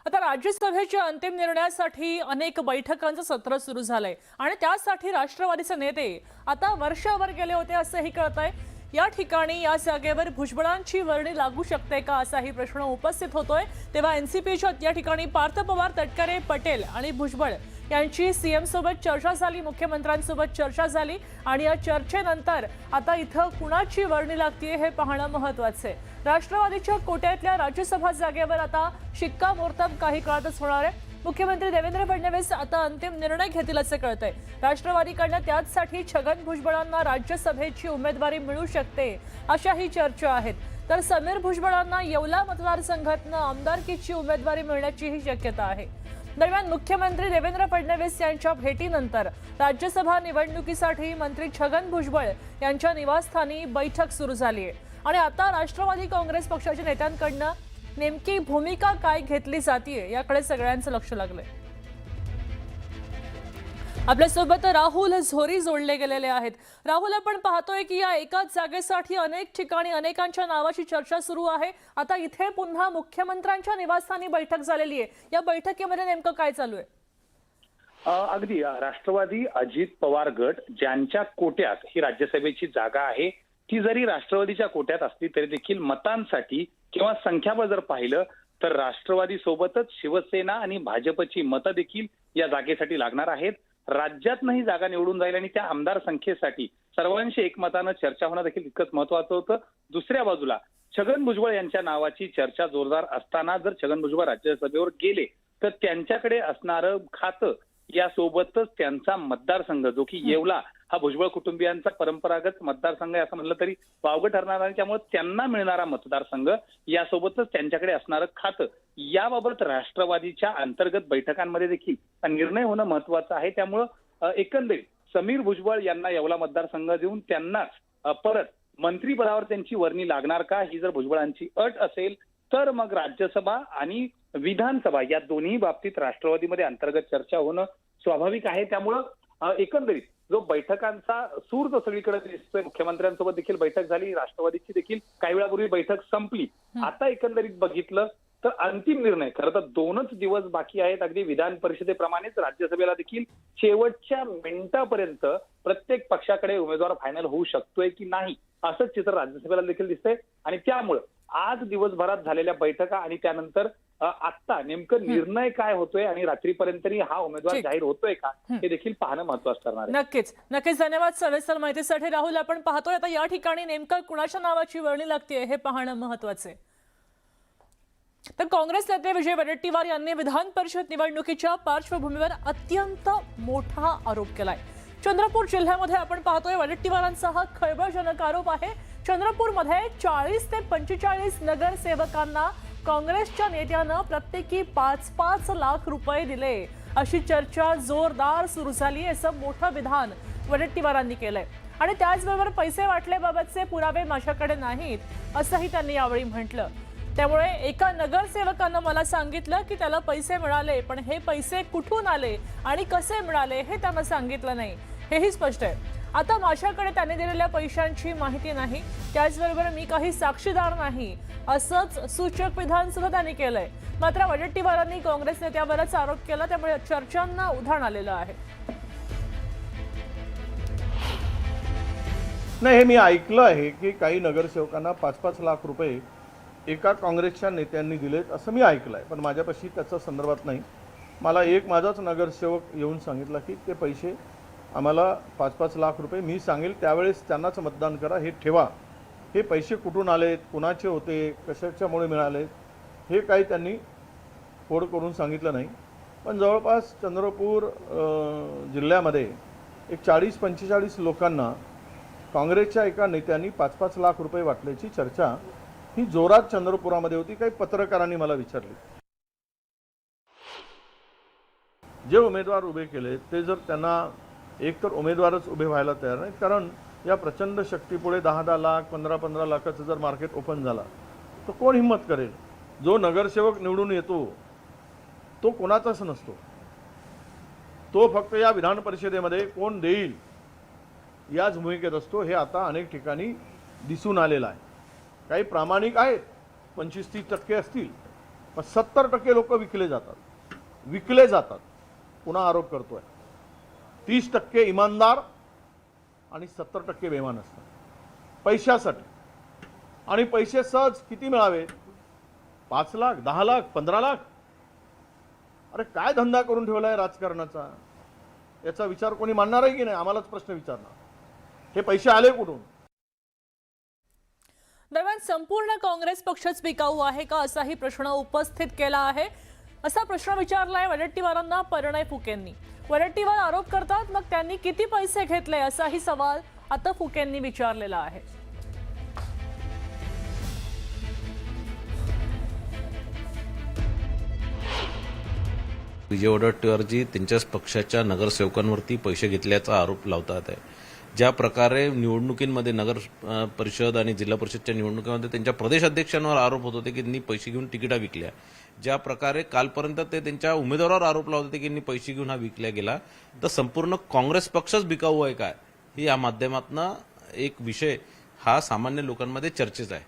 आता राज्यसभेच्या अंतिम निर्णयासाठी अनेक बैठकांचं सत्र सुरू झालंय आणि त्यासाठी राष्ट्रवादीचे नेते आता वर्षभर गेले होते असंही कळतंय। या ठिकाणी या जागेवर भुजबळांची वर्णी लागू शकते का असाही प्रश्न उपस्थित होतोय। तेव्हा एनसीपीच्या या ठिकाणी पार्थ पवार, तटकरे, पटेल आणि भुजबळ यांची सीएम सोबत चर्चा झाली, मुख्यमंत्र्यांसोबत चर्चा झाली आणि या चर्चेनंतर आता इथं कुणाची वर्णी लागते हे पाहणं महत्त्वाचं आहे। राष्ट्रवादीच्या कोट्यातल्या राज्यसभा जागेवर आता शिक्कामोर्तब काही काळातच होणार आहे। मुख्यमंत्री देवेंद्र फडणवीस आता अंतिम निर्णय घेतील असे कळतंय। राष्ट्रवादीकडनं त्याचसाठी छगन भुजबळांना राज्यसभेची उमेदवारी मिळू शकते अशाही चर्चा आहेत। तर समीर भुजबळांना येवला मतदारसंघातनं आमदारकीची उमेदवारी मिळण्याचीही शक्यता आहे। दरम्यान मुख्यमंत्री देवेंद्र फडणवीस यांच्या भेटीनंतर राज्यसभा निवडणुकीसाठी मंत्री छगन भुजबळ यांच्या निवासस्थानी बैठक सुरू झाली आहे आणि आता राष्ट्रवादी काँग्रेस पक्षाच्या नेत्यांकडनं नेमकी भूमिका काय घेतली जाते याकडे सगळ्यांचं लक्ष लागलंय। आपल्यासोबत राहुल झोरी जोडले गेलेले आहेत। राहुल, आपण पाहतोय की या एकाच जागेसाठी अनेक ठिकाणी अनेकांच्या नावाची चर्चा सुरू आहे। आता इथे पुन्हा मुख्यमंत्र्यांच्या निवासस्थानी बैठक झालेली आहे। या बैठकीमध्ये नेमकं काय चालू आहे? अगदी राष्ट्रवादी अजित पवार गट ज्यांच्या कोट्यात ही राज्यसभेची जागा आहे, ती जरी राष्ट्रवादीच्या कोट्यात असली तरी देखील मतांसाठी किंवा संख्याबळ जर पाहिलं तर राष्ट्रवादी सोबतच शिवसेना आणि भाजपची मतं देखील या जागेसाठी लागणार आहेत। राज्यातनं ही जागा निवडून जाईल आणि त्या आमदार संख्येसाठी सर्वांशी एकमतानं चर्चा होणं देखील तितकंच महत्वाचं होतं। दुसऱ्या बाजूला छगन भुजबळ यांच्या नावाची चर्चा जोरदार असताना जर छगन भुजबळ राज्यसभेवर गेले तर त्यांच्याकडे असणारं खातं यासोबतच त्यांचा मतदारसंघ जो की येवला हा भुजबळ कुटुंबियांचा परंपरागत मतदारसंघ आहे असं म्हणलं तरी वावगं ठरणार नाही। त्यामुळे त्यांना मिळणारा मतदारसंघ यासोबतच त्यांच्याकडे असणारं खातं याबाबत राष्ट्रवादीच्या अंतर्गत बैठकांमध्ये देखील निर्णय होणं महत्वाचं आहे। त्यामुळं एकंदरीत समीर भुजबळ यांना येवला मतदारसंघ देऊन त्यांनाच परत मंत्रीपदावर त्यांची वर्णी लागणार का, ही जर भुजबळांची अट असेल तर मग राज्यसभा आणि विधानसभा या दोन्ही बाबतीत राष्ट्रवादीमध्ये अंतर्गत चर्चा होणं स्वाभाविक आहे। त्यामुळं एकंदरीत जो बैठकांचा सूर जो सगळीकडे दिसतोय, मुख्यमंत्र्यांसोबत देखील बैठक झाली, राष्ट्रवादीची देखील काही वेळापूर्वी बैठक संपली। आता एकंदरीत बघितलं तर अंतिम निर्णय खरं तर 2च दिवस बाकी आहेत। अगदी विधान परिषदेप्रमाणेच राज्यसभेला देखील शेवटच्या मिनिटापर्यंत प्रत्येक पक्षाकडे उमेदवार फायनल होऊ शकतोय की नाही असंच चित्र राज्यसभेला देखील दिसतंय आणि त्यामुळं आज दिवसभरात झालेल्या बैठका आणि त्यानंतर आता नेमकं निर्णय काय होतोय आणि रात्रीपर्यंत हा उमेदवार जाहीर होतोय का हे देखील पाहणं महत्त्वाचं ठरणार आहे। नक्कीच धन्यवाद सविस्तर माहितीसाठी राहुल। आपण पाहतोय आता या ठिकाणी नेमकं कुणाच्या नावाची वर्णी लागते हे पाहणं महत्त्वाचं आहे। तर काँग्रेस नेते विजय वडेट्टीवार यांनी विधान परिषद निवडणुकीच्या पार्श्वभूमीवर अत्यंत मोठा आरोप केलाय। चंद्रपूर जिल्ह्यामध्ये आपण पाहतोय वडेट्टीवारांचा हा खळबळजनक आरोप आहे। चंद्रपूरमध्ये 40 ते 45 नगरसेवकांना काँग्रेसच्या नेत्यानं प्रत्येकी 5-5 लाख रुपये दिले अशी चर्चा जोरदार सुरू झाली। असं मोठं विधान वडेट्टीवारांनी केलंय आणि त्याचबरोबर पैसे वाटल्याबाबतचे पुरावे माझ्याकडे नाहीत असंही त्यांनी यावेळी म्हटलं। त्यामुळे एका नगरसेवकानं मला सांगितलं की त्याला पैसे मिळाले, पण हे पैसे कुठून आले आणि कसे मिळाले हे त्यांना सांगितलं नाही, हेही स्पष्ट आहे। आता माझ्याकडे त्याने दिलेल्या पैशांची माहिती नाही, त्याचबरोबर मी काही साक्षीदार नाही असंच सूचक विधान सुद्धा त्यांनी केलंय। मात्र वडेट्टीवारांनी काँग्रेस नेत्यावरच आरोप केला, त्यामुळे चर्चांना उधाण आलेलं आहे। नाही, हे मी ऐकलं आहे की काही नगरसेवकांना 5-5 लाख रुपये एका काँग्रेसच्या नेत्यांनी दिलेत असं मी ऐकलं आहे, पण माझ्यापाशी त्याच्या संदर्भात नाही। मला एक माझाच नगरसेवक येऊन सांगितलं की ते पैसे आम्हाला 5-5 लाख रुपये, मी सांगेल त्यावेळेस त्यांनाच मतदान करा, हे ठेवा। हे पैसे कुठून आलेत, कुणाचे होते, कशाच्यामुळे मिळाले हे काही त्यांनी फोड करून सांगितलं नाही। पण जवळपास चंद्रपूर जिल्ह्यामध्ये एक 40-45 लोकांना काँग्रेसच्या एका नेत्यांनी 5-5 लाख रुपये वाटल्याची चर्चा ही जोरात चंद्रपुरामध्ये होती। काही पत्रकारांनी मला विचारले, जे उमेदवार उभे केले ते जर त्यांना एक तर उमेदवारच उभे व्हायला तयार नाहीत, कारण या प्रचंड शक्तीपुढे 10-10 लाख 15-15 लाखाचं जर मार्केट ओपन झाला तर कोण हिंमत करेल? जो नगरसेवक निवडून येतो तो कोणाचाच नसतो, तो फक्त या विधान परिषदेमध्ये कोण देईल याच भूमिकेत असतो। हे आता अनेक ठिकाणी दिसून आलेलं आहे। काही प्रामाणिक आहेत, 25-30% असतील, पण 70% लोक विकले जातात. पुन्हा आरोप करतोय. 30% इमानदार आणि 70% बेईमान असतात पैशासाठी. आणि पैसे सहज किती मिळावे? 5 लाख, 10 लाख, 15 लाख. अरे काय धंदा करून ठेवलाय राजकारणाचा? याचा विचार कोणी मानणार आहे की नाही? आम्हालाच प्रश्न विचारणार, हे पैसे आले कुठून? दरम्यान संपूर्ण काँग्रेस पक्षच बिकाऊ आहे का असाही प्रश्न उपस्थित केला आहे. असा प्रश्न विचारलाय वडेट्टीवारांना परिणय फुकेंनी. वडेट्टीवार आरोप करतात, मग त्यांनी किती पैसे घेतले असाही सवाल आता फुकेंनी विचारलेला आहे. विजय वडेट्टीवारजी त्यांच्याच पक्षाच्या नगरसेवकांवरती पैसे घेतल्याचा आरोप लावतात आहे. ज्या प्रकारे निवडणुकींमध्ये नगर परिषद आणि जिल्हा परिषदच्या निवडणुकीमध्ये त्यांच्या प्रदेशाध्यक्षांवर आरोप होत होते की त्यांनी पैसे घेऊन तिकिटा विकल्या, ज्या प्रकारे कालपर्यंत ते त्यांच्या उमेदवारावर आरोप लावत होते की त्यांनी पैसे घेऊन हा विकल्या गेला, तर संपूर्ण काँग्रेस पक्षच बिकाऊ आहे काय, ही या माध्यमातून एक विषय हा सामान्य लोकांमध्ये चर्चेचा आहे.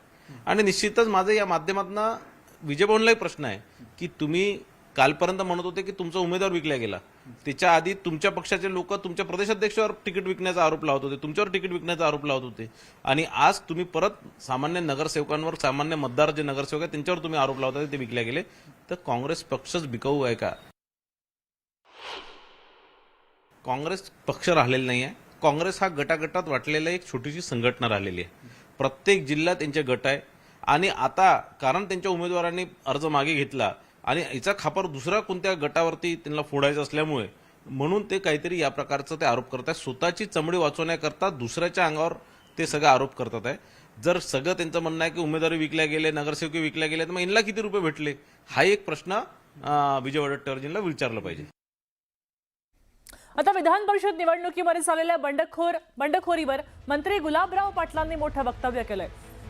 आणि निश्चितच माझं या माध्यमातून विजयभवनलाही प्रश्न आहे की तुम्ही कालपर्यंत म्हणत होते की तुमचा उमेदवार विकला गेला, त्याच्या आधी तुमच्या पक्षाचे लोक तुमच्या प्रदेशाध्यक्षावर तिकीट विकण्याचा आरोप लावत होते, तुमच्यावर तिकीट विकण्याचा आरोप लावत होते, आणि आज तुम्ही परत सामान्य नगरसेवकांवर, सामान्य मतदार जे नगरसेवक आहेत त्यांच्यावर तुम्ही आरोप लावता ते विकले गेले. तर काँग्रेस पक्षच बिकाऊ आहे का? काँग्रेस पक्ष राहिलेला नाही आहे. काँग्रेस हा गटागटात वाटलेला एक छोटीशी संघटना राहिलेली आहे. प्रत्येक जिल्ह्यात त्यांचे गट आहे. आणि आता कारण त्यांच्या उमेदवारांनी अर्ज मागे घेतला आणि याचा खापर दुसऱ्या कोणत्या गटावरती त्यांना फोडायचं असल्यामुळे म्हणून ते काहीतरी या प्रकारचं ते आरोप करतात. स्वतःची चमडी वाचवण्याकरता दुसऱ्याच्या अंगावर ते सगळे आरोप करतात आहे. जर सगळं त्यांचं म्हणणं आहे की उमेदवारी विकल्या गेले, नगरसेवकी विकल्या गेले, तर मग यांना किती रुपये भेटले, हा एक प्रश्न विजय वडेट्टीवारजींना विचारला पाहिजे. आता विधान परिषद निवडणुकीमध्ये झालेल्या बंडखोरीवर मंत्री गुलाबराव पाटलांनी मोठं वक्तव्य केलंय.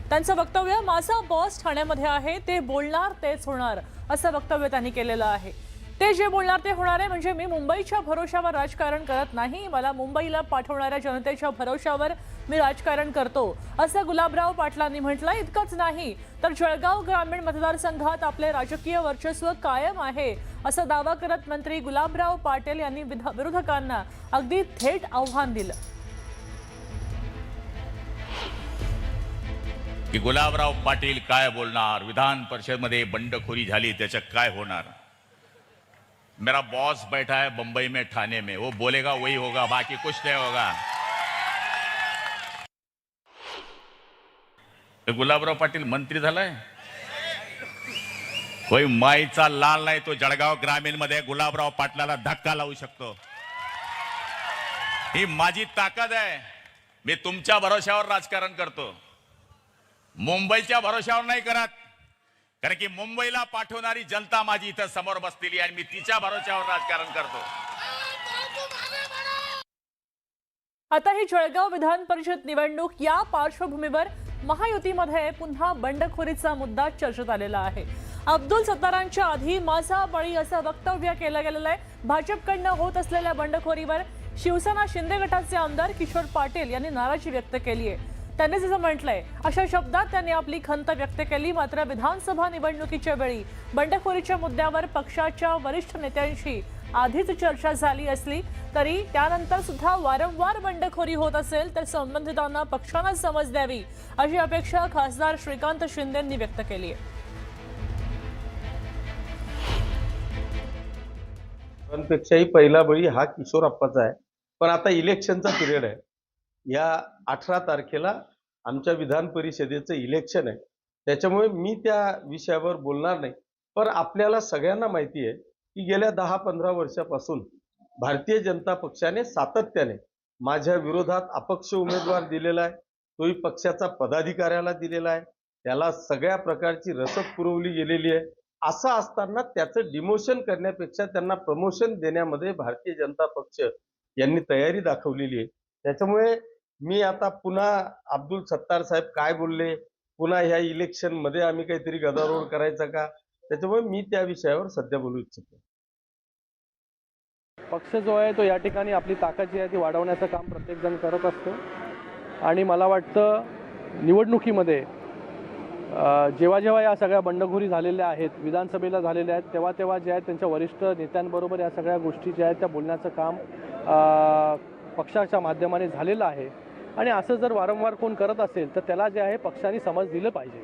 त्यांचं वक्तव्य, माझा बॉस ठाण्यामध्ये आहे, ते बोलणार तेच होणार, असं वक्तव्य त्यांनी केलेलं आहे. ते जे बोलणार ते होणार आहे. म्हणजे मी मुंबईच्या भरोशावर राजकारण करत नाही, मला मुंबईला पाठवणाऱ्या जनतेच्या भरोशावर मी राजकारण करतो, असं गुलाबराव पाटलांनी म्हटलंय. इतकंच नाही तर जळगाव ग्रामीण मतदारसंघात आपले राजकीय वर्चस्व कायम आहे, असा दावा करत मंत्री गुलाबराव पाटील यांनी विरोधकांना अगदी थेट आव्हान दिलं की गुलाबराव पाटील काय बोलणार, विधान परिषद मध्ये बंडखोरी झाली त्याचं काय होणार. मेरा बॉस बैठा है बंबई में, ठाणे में, वो बोलेगा वही होगा, बाकी कुछ नहीं होगा. गुलाबराव पाटील मंत्री झालाय, कोई माईचा लाल नाही तो जळगाव ग्रामीण मध्ये गुलाबराव पाटलाला धक्का लावू शकतो. ही माझी ताकद आहे. मी तुमच्या भरोशावर राजकारण करतो, मुंबईच्या भरोशावर नाही करत. कारण की मुंबईला पाठवणारी जनता माझी इथं समोर बसलेली आणि मी तिच्या भरोशावर राजकारण करतो. आता ही जळगाव विधान परिषद निवडणूक, या पार्श्वभूमीवर महायुतीमध्ये पुन्हा बंडखोरीचा मुद्दा चर्चेत आलेला आहे. अब्दुल सत्तारांच्या आधी माझा बळी असं वक्तव्य केलं गेलेलं आहे. भाजपकडनं होत असलेल्या बंडखोरीवर शिवसेना शिंदे गटाचे आमदार किशोर पाटील यांनी नाराजी व्यक्त केली आहे. त्यांनी जसं म्हटलंय अशा शब्दात त्यांनी आपली खंत व्यक्त केली. मात्र विधानसभा निवडणुकीच्या वेळी बंडखोरीच्या मुद्द्यावर पक्षाच्या वरिष्ठ नेत्यांशी आधीच चर्चा झाली असली तरी त्यानंतर सुद्धा वारंवार बंडखोरी होत असेल तर संबंधितांना पक्षानं समज द्यावी, अशी अपेक्षा खासदार श्रीकांत शिंदेंनी व्यक्त केली आहे. पेक्षाही पहिला बळी हा किशोरप्पाचा आहे. पण आता इलेक्शनचा पिरियड आहे. या 18 तारखेला आमच्या विधान परिषदेचं इलेक्शन आहे, त्याच्यामुळे मी त्या विषयावर बोलणार नाही. पण आपल्याला सगळ्यांना माहिती आहे की गेल्या 10-15 वर्षापासून भारतीय जनता पक्षाने सातत्याने माझ्या विरोधात अपक्ष उमेदवार दिलेला आहे, तोही पक्षाचा पदाधिकाऱ्याला दिलेला आहे, त्याला सगळ्या प्रकारची रसद पुरवली गेलेली आहे. असं असताना त्याचं डिमोशन करण्यापेक्षा त्यांना प्रमोशन देण्यामध्ये भारतीय जनता पक्ष यांनी तयारी दाखवलेली आहे. त्याच्यामुळे मी आता पुन्हा अब्दुल सत्तार साहेब काय बोलले, पुन्हा ह्या इलेक्शन मध्ये आम्ही काहीतरी गदारोळ करायचा का, त्याच्यामुळे मी त्या विषयावर सध्या बोलू इच्छितो. पक्ष जो आहे तो या ठिकाणी आपली ताकद जी आहे ती वाढवण्याचं काम प्रत्येकजण करत असतो. आणि मला वाटतं निवडणुकीमध्ये जेव्हा जेव्हा या सगळ्या बंडखोरी झालेल्या आहेत, विधानसभेला झालेल्या आहेत, तेव्हा तेव्हा जे आहेत त्यांच्या वरिष्ठ नेत्यांबरोबर या सगळ्या गोष्टी ज्या आहेत त्या बोलण्याचं काम पक्षाच्या माध्यमाने झालेलं आहे. आणि असं जर वारंवार कोण करत असेल तर त्याला जे आहे पक्षाने समज दिलं पाहिजे.